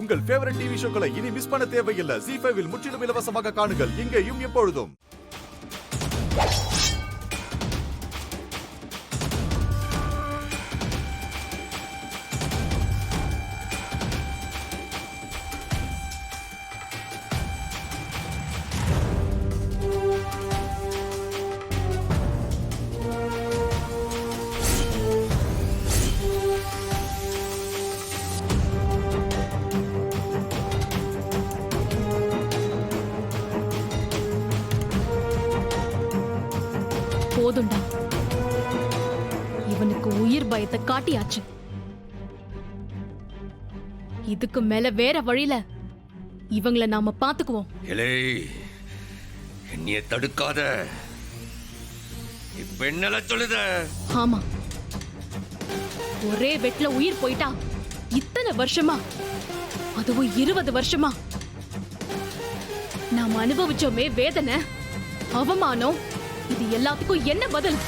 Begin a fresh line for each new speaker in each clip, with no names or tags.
உங்கள் favourite TV ஷோக்களை இனி miss பண்ண தேவையில்லை. ZEE5 இல் முற்றிலும் இலவசமாக காணுங்கள், இங்கேயும் எப்பொழுதும்.
போதும்டா, இவனுக்கு உயிர் பயத்தை காட்டியாச்சு. இதுக்கு மேல வேற வழியில இவங்களை நாம பாத்துக்குவோம்.
என்னைய தடுக்காத. இப்ப என்னல சொல்லுத?
ஆமா, ஒரே வெட்ல உயிர் போயிட்டா இத்தனை வருஷமா, அதுவும் 20 வருஷமா நாம அனுபவிச்சோமே வேதனை, அவமானம், இது எல்லாத்துக்கும் என்ன பதில்?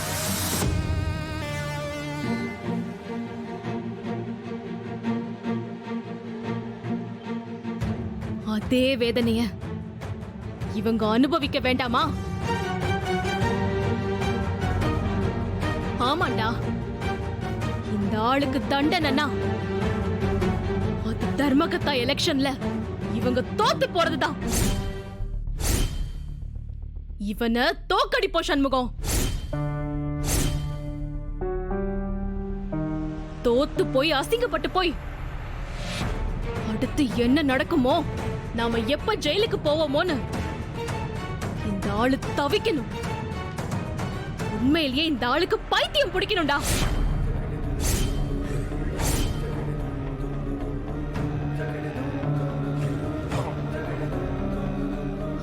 அதே வேதனைய இவங்க அனுபவிக்க வேண்டாமா? ஆமாண்டா, இந்த ஆளுக்கு தண்டனைனா அது தர்மகத்தா எலெக்ஷன்ல இவங்க தோத்து போறதுதான். இவனை தோக்கடிப்போம் சண்முகம். தோத்து போய் அசிங்கப்பட்டு போய் அடுத்து என்ன நடக்குமோ, நாம எப்ப ஜெயிலுக்கு போவோமோன்னு இந்த ஆளு தவிக்கணும். உண்மையிலேயே இந்த ஆளுக்கு பைத்தியம் பிடிக்கணும்டா.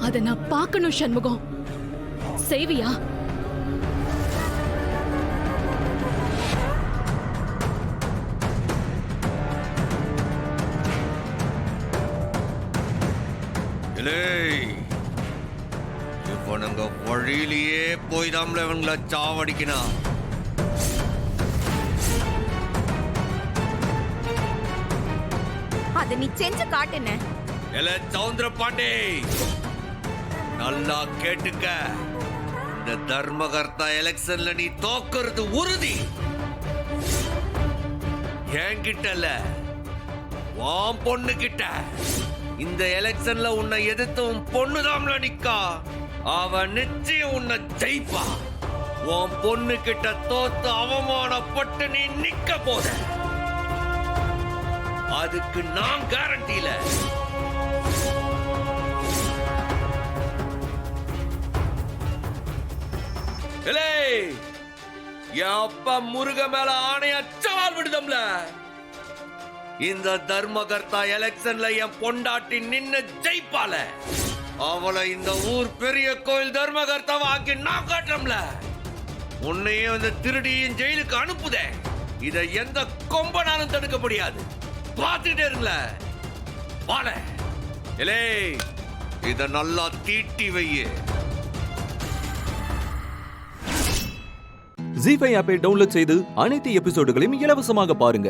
அத நான் பார்க்கணும் சண்முகம். செய்வியா?
இவனுங்க வழியிலேயே போய் தான் இவங்களை சாவடிக்கணும்.
அத நீ செஞ்சு காட்டுன.
சவுந்தர பாண்டே, நல்லா கேட்டுக்க. இந்த தர்மகர்த்தா எலெக்ஷன்ல நீ தோக்குறது உறுதி. என்கிட்ட உன் பொண்ணு கிட்ட. இந்த எலெக்ஷன்ல உன்னை எதிர்த்து உன் பொண்ணுதாம்ல நிக்கா. அவன் நிச்சயம் உன்னை ஜெயிப்பா. உன் பொண்ணு கிட்ட தோத்து அவமானப்பட்டு நீ நிக்க போத. அதுக்கு நான் கேரண்டில. அப்பா முருக மேல ஆணையா சவால் விடுதம்ல. இந்த தர்மகர்த்தா எலெக்ஷன்ல என் பொண்டாட்டி நின்னு ஜெயிப்பால. அவளை இந்த ஊர் பெரிய கோயில் தர்மகர்த்தாவை ஆக்கி நான் காட்டுறோம்ல. உன்னையும் இந்த திருடியும் ஜெயிலுக்கு அனுப்புதே. இதை எந்த கொம்பனாலும் தடுக்க முடியாது. பார்த்துட்டே இருங்கள. வாழ இத நல்லா தீட்டி வையே.
ZEE5 ஆப்பை டவுன்லோட் செய்து அனைத்து எபிசோடுகளையும் இலவசமாக பாருங்க.